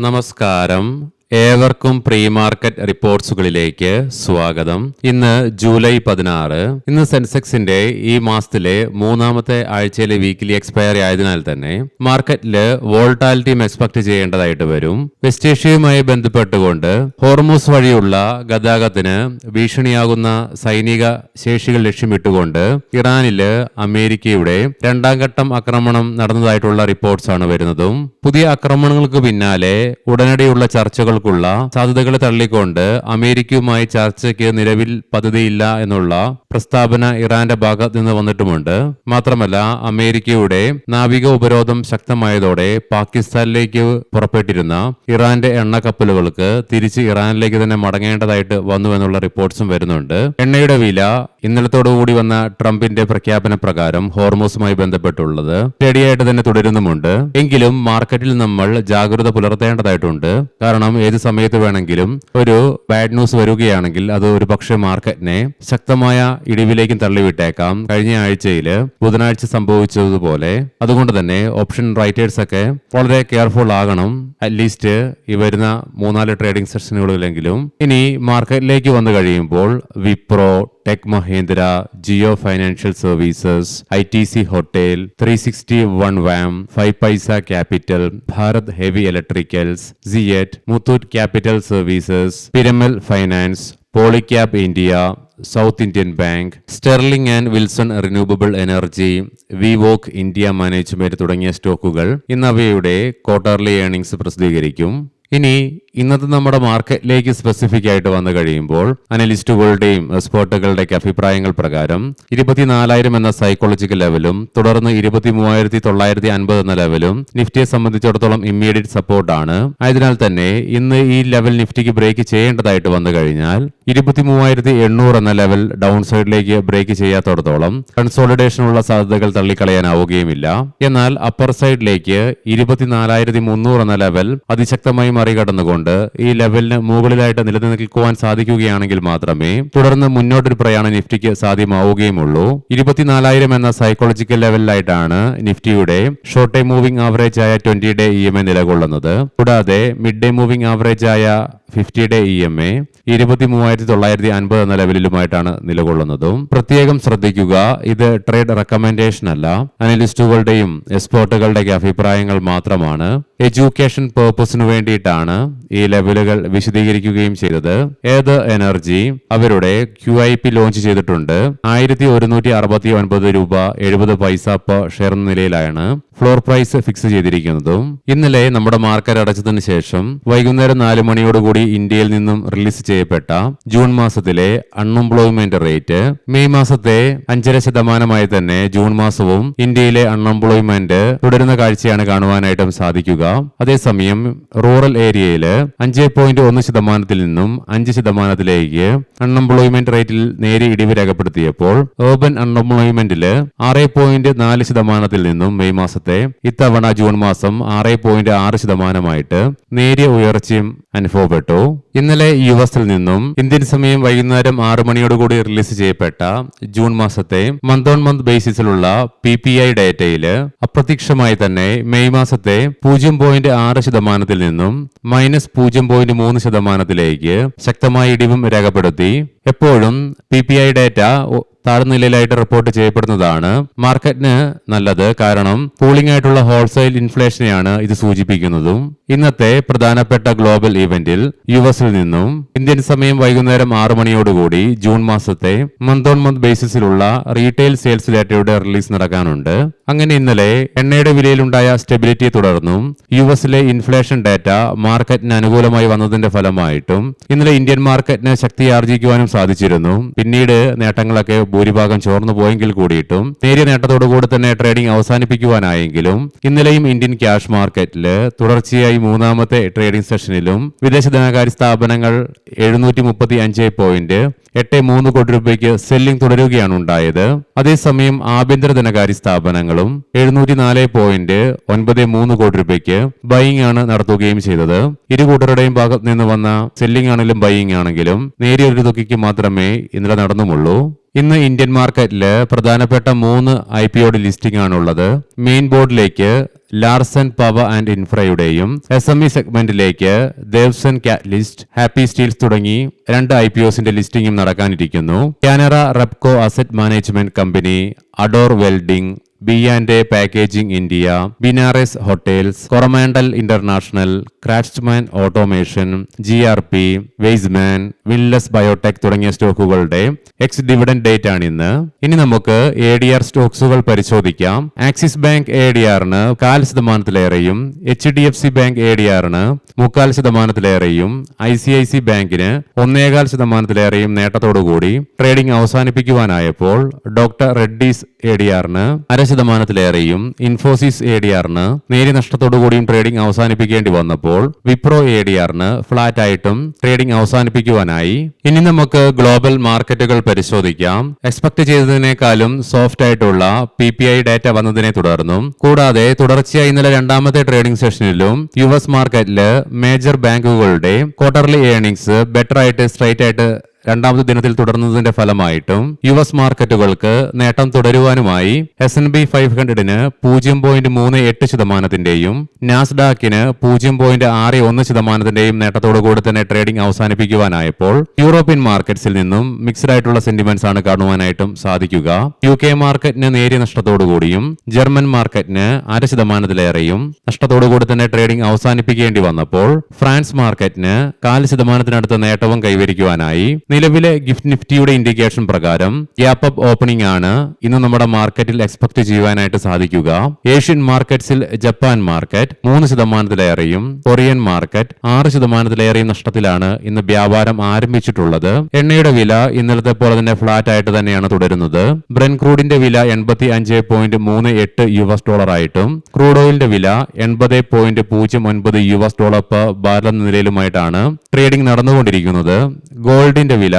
നമസ്കാരം. ഏവർക്കും pre market റിപ്പോർട്ട്സുകളിലേക്ക് സ്വാഗതം. ഇന്ന് ജൂലൈ 16. ഇന്ന് സെൻസെക്സിന്റെ ഈ മാസത്തിലെ മൂന്നാമത്തെ ആഴ്ചയിലെ വീക്കിലി എക്സ്പയറി ആയതിനാൽ തന്നെ മാർക്കറ്റില് വോൾട്ടാലിറ്റിയും എക്സ്പെക്ട് ചെയ്യേണ്ടതായിട്ട് വരും. വെസ്റ്റ് ഏഷ്യയുമായി ബന്ധപ്പെട്ടുകൊണ്ട് ഹോർമൂസ് വഴിയുള്ള ഗതാഗതത്തിന് ഭീഷണിയാകുന്ന സൈനിക ശേഷികൾ ലക്ഷ്യമിട്ടുകൊണ്ട് ഇറാനില് അമേരിക്കയുടെ രണ്ടാം ഘട്ടം ആക്രമണം നടന്നതായിട്ടുള്ള റിപ്പോർട്ട്സ് ആണ് വരുന്നതും. പുതിയ ആക്രമണങ്ങൾക്ക് പിന്നാലെ ഉടനടിയുള്ള ചർച്ചകൾ സാധ്യതകൾ തള്ളിക്കൊണ്ട് അമേരിക്കയുമായി ചർച്ചയ്ക്ക് നിലവിൽ പദ്ധതിയില്ല എന്നുള്ള പ്രസ്താവന ഇറാന്റെ ഭാഗത്ത് നിന്ന് വന്നിട്ടുമുണ്ട്. മാത്രമല്ല, അമേരിക്കയുടെ നാവിക ഉപരോധം ശക്തമായതോടെ പാകിസ്ഥാനിലേക്ക് പുറപ്പെട്ടിരുന്ന ഇറാന്റെ എണ്ണ കപ്പലുകൾക്ക് തിരിച്ച് ഇറാനിലേക്ക് തന്നെ മടങ്ങേണ്ടതായിട്ട് വന്നു എന്നുള്ള റിപ്പോർട്ട്സും വരുന്നുണ്ട്. എണ്ണയുടെ വില ഇന്നലത്തോടുകൂടി വന്ന ട്രംപിന്റെ പ്രഖ്യാപന പ്രകാരം ഹോർമോസുമായി ബന്ധപ്പെട്ടുള്ളത് സ്റ്റഡിയായിട്ട് തന്നെ തുടരുന്നുമുണ്ട്. എങ്കിലും മാർക്കറ്റിൽ നമ്മൾ ജാഗ്രത പുലർത്തേണ്ടതായിട്ടുണ്ട്. കാരണം ഏത് സമയത്ത് വേണമെങ്കിലും ഒരു ബാഡ് ന്യൂസ് വരികയാണെങ്കിൽ അത് ഒരു പക്ഷേ മാർക്കറ്റിനെ ശക്തമായ ഇടിവിലേക്കും തള്ളിവിട്ടേക്കാം. കഴിഞ്ഞ ആഴ്ചയില് ബുധനാഴ്ച സംഭവിച്ചതുപോലെ. അതുകൊണ്ട് തന്നെ ഓപ്ഷൻ റൈറ്റേഴ്സ് ഒക്കെ വളരെ കെയർഫുൾ ആകണം. അറ്റ്ലീസ്റ്റ് ഈ വരുന്ന 3-4 ട്രേഡിംഗ് സെഷനുകളിലെങ്കിലും. ഇനി മാർക്കറ്റിലേക്ക് വന്നു കഴിയുമ്പോൾ Wipro, tech Mahindra, Jio financial services, ITC hotel, 360 വാം, 5 paisa capital, Bharat heavy electricals, CEAT, Muthoot capital services, Piramal finance, Polycab India, South Indian bank, Sterling and Wilson renewable energy, വിവോക്ക് ഇന്ത്യ മാനേജ്മെന്റ് തുടങ്ങിയ സ്റ്റോക്കുകൾ ഇന്ന് അവയുടെ ക്വാർട്ടർലി ഏർണിംഗ്സ് പ്രസിദ്ധീകരിക്കും. ഇനി ഇന്നത്തെ നമ്മുടെ മാർക്കറ്റിലേക്ക് സ്പെസിഫിക് ആയിട്ട് വന്നു കഴിയുമ്പോൾ അനലിസ്റ്റുകളുടെയും എക്സ്പേർട്ടുകളുടെയൊക്കെ അഭിപ്രായങ്ങൾ പ്രകാരം 24,000 എന്ന സൈക്കോളജിക്കൽ ലെവലും തുടർന്ന് 23,950 എന്ന ലെവലും നിഫ്റ്റിയെ സംബന്ധിച്ചിടത്തോളം ഇമ്മീഡിയറ്റ് സപ്പോർട്ടാണ്. ആയതിനാൽ തന്നെ ഇന്ന് ഈ ലെവൽ നിഫ്റ്റിക്ക് ബ്രേക്ക് ചെയ്യേണ്ടതായിട്ട് വന്നു കഴിഞ്ഞാൽ 23,800 എന്ന ലെവൽ ഡൗൺ സൈഡിലേക്ക് ബ്രേക്ക് ചെയ്യാത്തോടത്തോളം കൺസോളിഡേഷനുള്ള സാധ്യതകൾ തള്ളിക്കളയാനാവുകയുമില്ല. എന്നാൽ അപ്പർ സൈഡിലേക്ക് 24,300 എന്ന ലെവൽ അതിശക്തമായി മറികടന്നുകൊണ്ട് ഈ ലെവലിന് മുകളിലായിട്ട് നിലനിൽക്കുവാൻ സാധിക്കുകയാണെങ്കിൽ മാത്രമേ തുടർന്ന് മുന്നോട്ടൊരു പ്രയാണം നിഫ്റ്റിക്ക് സാധ്യമാവുകയുമുള്ളൂ. 24,000 എന്ന സൈക്കോളജിക്കൽ ലെവലിലായിട്ടാണ് നിഫ്റ്റിയുടെ ഷോർട്ട് ടൈം മൂവിംഗ് ആവറേജ് ആയ 20-ഡേ EMA നിലകൊള്ളുന്നത്. കൂടാതെ മിഡ് ഡേ മൂവിംഗ് ആവറേജ് ആയ 50-ഡേ EMA 23,950 എന്ന ലെവലിലുമായിട്ടാണ് നിലകൊള്ളുന്നതും. പ്രത്യേകം ശ്രദ്ധിക്കുക, ഇത് ട്രേഡ് റെക്കമെൻഡേഷൻ അല്ല, അനലിസ്റ്റുകളുടെയും എക്സ്പേർട്ടുകളുടെയൊക്കെ അഭിപ്രായങ്ങൾ മാത്രമാണ്. എഡ്യൂക്കേഷൻ പേർപ്പസിനു വേണ്ടിയിട്ടാണ് ഈ ലെവലുകൾ വിശദീകരിക്കുകയും ചെയ്തത്. ഏത് എനർജി അവരുടെ QIP ലോഞ്ച് ചെയ്തിട്ടുണ്ട്. 1,169 രൂപ 70 പൈസ പെർ ഷെയർ എന്ന നിലയിലാണ് ഫ്ലോർ പ്രൈസ് ഫിക്സ് ചെയ്തിരിക്കുന്നതും. ഇന്നലെ നമ്മുടെ മാർക്കറ്റ് അടച്ചതിന് ശേഷം വൈകുന്നേരം 4 മണിയോടുകൂടി ഇന്ത്യയിൽ നിന്നും റിലീസ് ചെയ്യപ്പെട്ട ജൂൺ മാസത്തിലെ അൺഎംപ്ലോയ്മെന്റ് റേറ്റ് മെയ് മാസത്തെ 5.5% തന്നെ ജൂൺ മാസവും ഇന്ത്യയിലെ അൺഎംപ്ലോയ്മെന്റ് തുടരുന്ന കാഴ്ചയാണ് കാണുവാനായിട്ടും സാധിക്കുക. അതേസമയം റൂറൽ ഏരിയയില് 5.1% നിന്നും 5% അൺഎംപ്ലോയ്മെന്റ് റേറ്റിൽ നേരിയ ഇടിവ് രേഖപ്പെടുത്തിയപ്പോൾ urban അൺഎംപ്ലോയ്മെന്റില് 6.4% നിന്നും മെയ് മാസത്തെ ഇത്തവണ ജൂൺ മാസം 6.6% നേരിയ ഉയർച്ചയും അനുഭവപ്പെട്ടു. ഇന്നലെ US-ൽ നിന്നും ഇന്ത്യൻ സമയം വൈകുന്നേരം 6 മണിയോടുകൂടി റിലീസ് ചെയ്യപ്പെട്ട ജൂൺ മാസത്തെ മന്ത് ഓൺ മന്ത് ബേസിസിലുള്ള PPI ഡേറ്റയില് അപ്രത്യക്ഷമായി തന്നെ മെയ് മാസത്തെ 0.6% നിന്നും -0.3% ശക്തമായ ഇടിവും രേഖപ്പെടുത്തി. എപ്പോഴും PPI ഡേറ്റ താഴ്ന്ന നിലയിലായിട്ട് റിപ്പോർട്ട് ചെയ്യപ്പെടുന്നതാണ് മാർക്കറ്റിന് നല്ലത്. കാരണം കൂളിംഗ് ആയിട്ടുള്ള ഹോൾസെയിൽ ഇൻഫ്ലേഷനെയാണ് ഇത് സൂചിപ്പിക്കുന്നതും. ഇന്നത്തെ പ്രധാനപ്പെട്ട ഗ്ലോബൽ ഇവന്റിൽ US-ൽ നിന്നും ഇന്ത്യൻ സമയം വൈകുന്നേരം 6 മണിയോടുകൂടി ജൂൺ മാസത്തെ മന്ത് ഓൺ മന്ത് ബേസിസിലുള്ള റീറ്റെയിൽ സെയിൽസ് ഡേറ്റയുടെ റിലീസ് നടക്കാനുണ്ട്. അങ്ങനെ ഇന്നലെ എണ്ണയുടെ വിലയിലുണ്ടായ സ്റ്റെബിലിറ്റിയെ തുടർന്നും US-ലെ ഇൻഫ്ലേഷൻ ഡേറ്റ മാർക്കറ്റിന് അനുകൂലമായി വന്നതിന്റെ ഫലമായിട്ടും ഇന്നലെ ഇന്ത്യൻ മാർക്കറ്റിന് ശക്തിയാർജിക്കുവാനും സാധിച്ചിരുന്നു. പിന്നീട് നേട്ടങ്ങളൊക്കെ ഭൂരിഭാഗം ചോർന്നു പോയെങ്കിൽ കൂടിയിട്ടും നേരിയ നേട്ടത്തോടുകൂടി തന്നെ ട്രേഡിംഗ് അവസാനിപ്പിക്കുവാനായെങ്കിലും ഇന്നലെയും ഇന്ത്യൻ ക്യാഷ് മാർക്കറ്റില് തുടർച്ചയായി മൂന്നാമത്തെ ട്രേഡിംഗ് സെഷനിലും വിദേശ ധനകാര്യ സ്ഥാപനങ്ങൾ 735.83 കോടി രൂപയ്ക്ക് സെല്ലിംഗ് തുടരുകയാണ് ഉണ്ടായത്. അതേസമയം ആഭ്യന്തര ധനകാര്യ സ്ഥാപനങ്ങളും 704.93 കോടി രൂപയ്ക്ക് ബൈയിങ് ആണ് നടത്തുകയും ചെയ്തത്. ഇരു കൂട്ടരുടെയും ഭാഗത്ത് നിന്ന് വന്ന സെല്ലിംഗ് ആണെങ്കിലും ബൈയിങ് ആണെങ്കിലും നേരിയ ഒരു തുകയ്ക്ക് മാത്രമേ ഇന്നലെ നടന്നുമുള്ളൂ. ഇന്ന് ഇന്ത്യൻ മാർക്കറ്റിൽ പ്രധാനപ്പെട്ട 3 IPO ലിസ്റ്റിംഗ് ആണുള്ളത്. മെയിൻ ബോർഡിലേക്ക് ലാർസൻ പവർ ആൻഡ് ഇൻഫ്രയുടെയും SME സെഗ്മെന്റിലേക്ക് ദേവ്സൺ കാറ്റലിസ്റ്റ്, ഹാപ്പി സ്റ്റീൽസ് തുടങ്ങി 2 IPOസിന്റെ ലിസ്റ്റിംഗും നടക്കാനിരിക്കുന്നു. Canara Repco asset management company, Ador welding, B&A packaging India, Benares hotels, Coromandel international, craftsman automation, GRP, Weizmann, വിൻലെസ് ബയോടെക് തുടങ്ങിയ സ്റ്റോക്കുകളുടെ എക്സ് ഡിവിഡൻഡ് ഡേറ്റ് ആണ് ഇന്ന്. ഇനി നമുക്ക് ADR സ്റ്റോക്സുകൾ പരിശോധിക്കാം. ആക്സിസ് ബാങ്ക് ADRന് 0.25%, HDFC ബാങ്ക് ADRന് 0.25%, ICIC ബാങ്കിന് 1.25%-ലേറെയും നേട്ടത്തോടുകൂടി ട്രേഡിംഗ് അവസാനിപ്പിക്കുവാനായപ്പോൾ ഡോക്ടർ റെഡ്ഡീസ് ADRന് 0.5%-ലേറെയും, ഇൻഫോസിസ് ADRന് നേരിയ നഷ്ടത്തോടുകൂടിയും ട്രേഡിംഗ് അവസാനിപ്പിക്കേണ്ടി വന്നപ്പോൾ വിപ്രോ ADRന് ഫ്ലാറ്റ് ആയിട്ടും ട്രേഡിംഗ് അവസാനിപ്പിക്കുവാനായി. ഇനി നമുക്ക് ഗ്ലോബൽ മാർക്കറ്റുകൾ പരിശോധിക്കാം. എക്സ്പെക്ട് ചെയ്തതിനേക്കാളും സോഫ്റ്റ് ആയിട്ടുള്ള PPI ഡാറ്റ വന്നതിനെ തുടർന്നും കൂടാതെ തുടർച്ചയായി ഇന്നലെ 2ാമത്തെ ട്രേഡിംഗ് സെഷനിലും US മാർക്കറ്റില് മേജർ ബാങ്കുകളുടെ ക്വാർട്ടർലി ഏർണിംഗ്സ് ബെറ്റർ ആയിട്ട് സ്ട്രൈറ്റ് ആയിട്ട് 2ാമത്തെ ദിനത്തിൽ തുടർന്നതിന്റെ ഫലമായിട്ടും US മാർക്കറ്റുകൾക്ക് നേട്ടം തുടരുവാനുമായി S&P 500ന് 0.38%-ന്റെയും നാസ്ഡാക്കിന് 0.61%-ന്റെയും നേട്ടത്തോടുകൂടി തന്നെ ട്രേഡിംഗ് അവസാനിപ്പിക്കുവാനായപ്പോൾ യൂറോപ്യൻ മാർക്കറ്റ്സിൽ നിന്നും മിക്സ്ഡ് ആയിട്ടുള്ള സെന്റിമെന്റ്സ് ആണ് കാണുവാനായിട്ടും സാധിക്കുക. UK മാർക്കറ്റിന് നേരിയ നഷ്ടത്തോടുകൂടിയും ജർമ്മൻ മാർക്കറ്റിന് 0.5%-ലേറെയും നഷ്ടത്തോടുകൂടി തന്നെ ട്രേഡിംഗ് അവസാനിപ്പിക്കേണ്ടി വന്നപ്പോൾ ഫ്രാൻസ് മാർക്കറ്റിന് 0.5%-നടുത്ത നേട്ടവും കൈവരിക്കുവാനായി. നിലവിലെ ഗിഫ്റ്റ് നിഫ്റ്റിയുടെ ഇൻഡിക്കേഷൻ പ്രകാരം ഗ്യാപ്പ് അപ്പ് ഓപ്പണിംഗ് ആണ് ഇന്ന് നമ്മുടെ മാർക്കറ്റിൽ എക്സ്പെക്ട് ചെയ്യുവാനായിട്ട് സാധിക്കുക. ഏഷ്യൻ മാർക്കറ്റ്സിൽ ജപ്പാൻ മാർക്കറ്റ് 3%-ലേറെയും കൊറിയൻ മാർക്കറ്റ് 6%-ലേറെയും നഷ്ടത്തിലാണ് ഇന്ന് വ്യാപാരം ആരംഭിച്ചിട്ടുള്ളത്. എണ്ണയുടെ വില ഇന്നലത്തെ പോലെ തന്നെ ഫ്ലാറ്റ് ആയിട്ട് തന്നെയാണ് തുടരുന്നത്. ബ്രെൻ ക്രൂഡിന്റെ വില $85.38 ആയിട്ടും ക്രൂഡ് ഓയിലിന്റെ വില $80.09 പെർ ബാരൽ എന്ന നിലയിലുമായിട്ടാണ് ട്രേഡിംഗ് നടന്നുകൊണ്ടിരിക്കുന്നത്. ഗോൾഡിന്റെ വില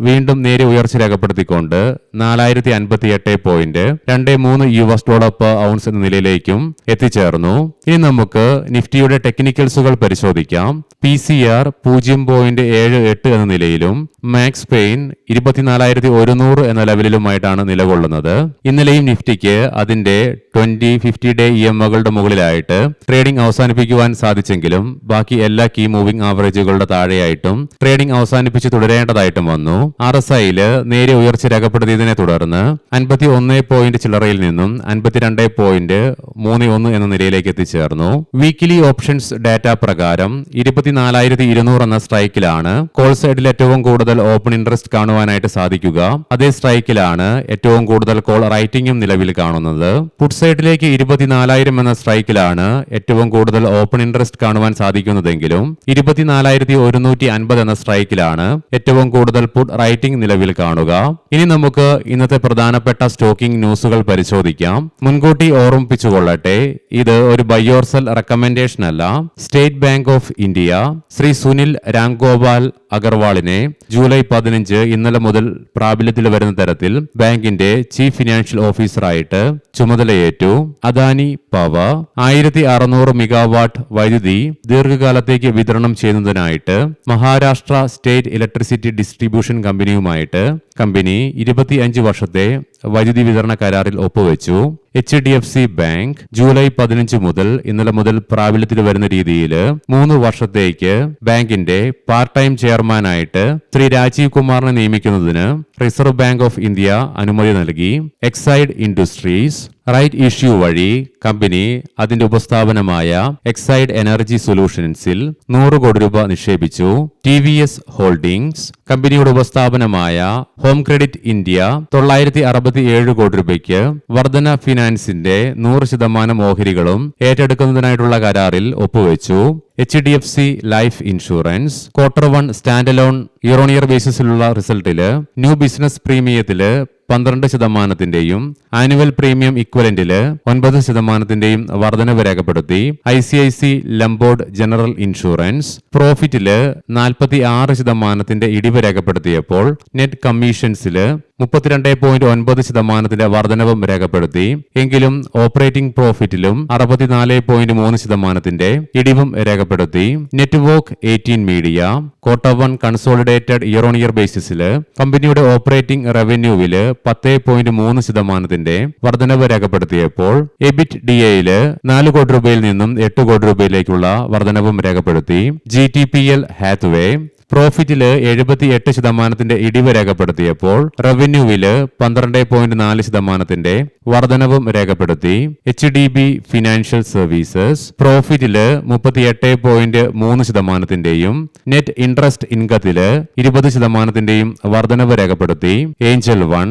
വീണ്ടും നേരിയ ഉയർച്ച രേഖപ്പെടുത്തിക്കൊണ്ട് $458.23 പെർ ഔൺസ് എന്ന നിലയിലേക്കും എത്തിച്ചേർന്നു. ഇനി നമുക്ക് നിഫ്റ്റിയുടെ ടെക്നിക്കൽസുകൾ പരിശോധിക്കാം. PCR 0.78 എന്ന നിലയിലും മാക്സ് പെയിൻ 24,100 എന്ന ലെവലിലുമായിട്ടാണ് നിലകൊള്ളുന്നത്. ഇന്നലെയും നിഫ്റ്റിക്ക് അതിന്റെ 20-50 ഡേ EMകളുടെ മുകളിലായിട്ട് ട്രേഡിംഗ് അവസാനിപ്പിക്കുവാൻ സാധിച്ചെങ്കിലും ബാക്കി എല്ലാ കീ മൂവിംഗ് ആവറേജുകളുടെ താഴെയായിട്ടും ട്രേഡിംഗ് അവസാനിപ്പിച്ച് തുടരേണ്ടതായിട്ടും വന്നു. RSIയില് നേരിയ ഉയർച്ച രേഖപ്പെടുത്തിയതിനെ തുടർന്ന് 51 ചില്ലറയിൽ നിന്നും 52.31 എന്ന നിലയിലേക്ക് എത്തിച്ചേർന്നു. വീക്കിലി ഓപ്ഷൻസ് ഡാറ്റ പ്രകാരം 24,200 എന്ന സ്ട്രൈക്കിലാണ് കോൾ സൈഡിൽ ഏറ്റവും കൂടുതൽ ഓപ്പൺ ഇൻട്രസ്റ്റ് കാണുവാനായിട്ട് സാധിക്കുക. അതേ സ്ട്രൈക്കിലാണ് ഏറ്റവും കൂടുതൽ കോൾ റൈറ്റിംഗും നിലവിൽ കാണുന്നത്. പുട്ട് സൈഡിലേക്ക് 24,000 എന്ന സ്ട്രൈക്കിലാണ് ഏറ്റവും കൂടുതൽ ഓപ്പൺ ഇൻട്രസ്റ്റ് കാണുവാൻ സാധിക്കുന്നതെങ്കിലും 24,150 എന്ന സ്ട്രൈക്കിലാണ് ഏറ്റവും കൂടുതൽ പുട്ട് റൈറ്റിംഗ് നിലവിൽ കാണുക. ഇനി നമുക്ക് ഇന്നത്തെ പ്രധാനപ്പെട്ട സ്റ്റോക്കിംഗ് ന്യൂസുകൾ പരിശോധിക്കാം. മുൻകൂട്ടി ഓർമ്മിപ്പിച്ചുകൊള്ളട്ടെ, ഇത് ഒരു ബൈ ഓർ സെൽ റെക്കമെൻഡേഷൻ അല്ല. State Bank of India Shri Sunil Ramgopal അഗർവാളിനെ ജൂലൈ 15 ഇന്നലെ മുതൽ പ്രാബല്യത്തിൽ വരുന്ന തരത്തിൽ ബാങ്കിന്റെ ചീഫ് ഫിനാൻഷ്യൽ ഓഫീസറായിട്ട് ചുമതലയേറ്റു. അദാനി പവർ 1600 മെഗാവാട്ട് വൈദ്യുതി ദീർഘകാലത്തേക്ക് വിതരണം ചെയ്യുന്നതിനായിട്ട് മഹാരാഷ്ട്ര സ്റ്റേറ്റ് ഇലക്ട്രിസിറ്റി ഡിസ്ട്രിബ്യൂഷൻ കമ്പനിയുമായിട്ട് കമ്പനി 25 വർഷത്തെ വൈദ്യുതി വിതരണ കരാറിൽ ഒപ്പുവെച്ചു. HDFC ബാങ്ക് ജൂലൈ 15 മുതൽ ഇന്നലെ മുതൽ പ്രാബല്യത്തിൽ വരുന്ന രീതിയിൽ 3 വർഷത്തേക്ക് ബാങ്കിന്റെ പാർട്ട് ടൈം ചെയർമാനായിട്ട് ശ്രീ രാജീവ് കുമാറിനെ നിയമിക്കുന്നതിന് റിസർവ് ബാങ്ക് ഓഫ് ഇന്ത്യ അനുമതി നൽകി. എക്സൈഡ് ഇൻഡസ്ട്രീസ് റൈറ്റ് ഇഷ്യൂ വഴി കമ്പനി അതിന്റെ ഉപസ്ഥാപനമായ എക്സൈഡ് എനർജി സൊല്യൂഷൻസിൽ 100 കോടി രൂപ നിക്ഷേപിച്ചു. TVS ഹോൾഡിംഗ്സ് കമ്പനിയുടെ ഉപസ്ഥാപനമായ ഹോം ക്രെഡിറ്റ് ഇന്ത്യ 967 കോടി രൂപയ്ക്ക് വർധന ഫിനാൻസിന്റെ 100% ഓഹരികളും ഏറ്റെടുക്കുന്നതിനായിട്ടുള്ള കരാറിൽ ഒപ്പുവെച്ചു. HDFC life insurance Q1 stand alone year on year ബേസിസിലുള്ള റിസൾട്ടില് ന്യൂ ബിസിനസ് പ്രീമിയത്തില് 12%-ന്റെയും ആനുവൽ പ്രീമിയം ഇക്വലന്റില് 9%-ന്റെയും വർധനവ് രേഖപ്പെടുത്തി. ICIC ലംബോർഡ് ജനറൽ ഇൻഷുറൻസ് പ്രോഫിറ്റില് 46%-ന്റെ ഇടിവ് രേഖപ്പെടുത്തിയപ്പോൾ നെറ്റ് കമ്മീഷൻസില് 32.9% വർധനവും രേഖപ്പെടുത്തി. എങ്കിലും ഓപ്പറേറ്റിംഗ് പ്രോഫിറ്റിലും 64.3% ഇടിവും രേഖപ്പെടുത്തി. Network 18 media Q1 consolidated year on year ബേസിസിൽ കമ്പനിയുടെ ഓപ്പറേറ്റിംഗ് റവന്യൂവില് 10.3% വർധനവ് രേഖപ്പെടുത്തിയപ്പോൾ EBITDA 4 കോടി രൂപയിൽ നിന്നും 8 കോടി രൂപയിലേക്കുള്ള വർധനവും രേഖപ്പെടുത്തി. GTPL ഹാത്വേ പ്രോഫിറ്റില് 78% ഇടിവ് രേഖപ്പെടുത്തിയപ്പോൾ റവന്യൂവില് 12.4% വർധനവും രേഖപ്പെടുത്തി. HDB ഫിനാൻഷ്യൽ സർവീസസ് പ്രോഫിറ്റില് 38.3%, നെറ്റ് ഇൻട്രസ്റ്റ് ഇൻകത്തില് 20% വർധനവ് രേഖപ്പെടുത്തി. ഏഞ്ചൽ വൺ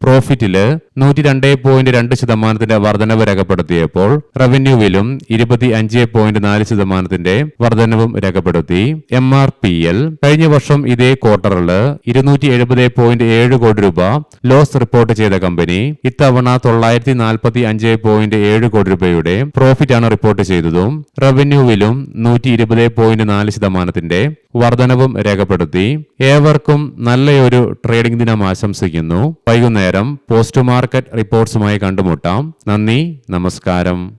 പ്രോഫിറ്റില് 102.2% വർധനവ് രേഖപ്പെടുത്തിയപ്പോൾ റവന്യൂവിലും 25.4% വർധനവും രേഖപ്പെടുത്തി. MRPL കഴിഞ്ഞ വർഷം ഇതേ ക്വാർട്ടറില് 270.7 കോടി രൂപ ലോസ് റിപ്പോർട്ട് ചെയ്ത കമ്പനി ഇത്തവണ 945.7 കോടി രൂപയുടെ പ്രോഫിറ്റ് ആണ് റിപ്പോർട്ട് ചെയ്തതും റവന്യൂവിലും 120.4% വർധനവും രേഖപ്പെടുത്തി. ഏവർക്കും നല്ലൊരു ട്രേഡിംഗ് ദിനം ആശംസിക്കുന്നു. വൈകുന്നേരം പോസ്റ്റ് മാർക്കറ്റ് റിപ്പോർട്ട്സുമായി കണ്ടുമുട്ടാം. നന്ദി, നമസ്കാരം.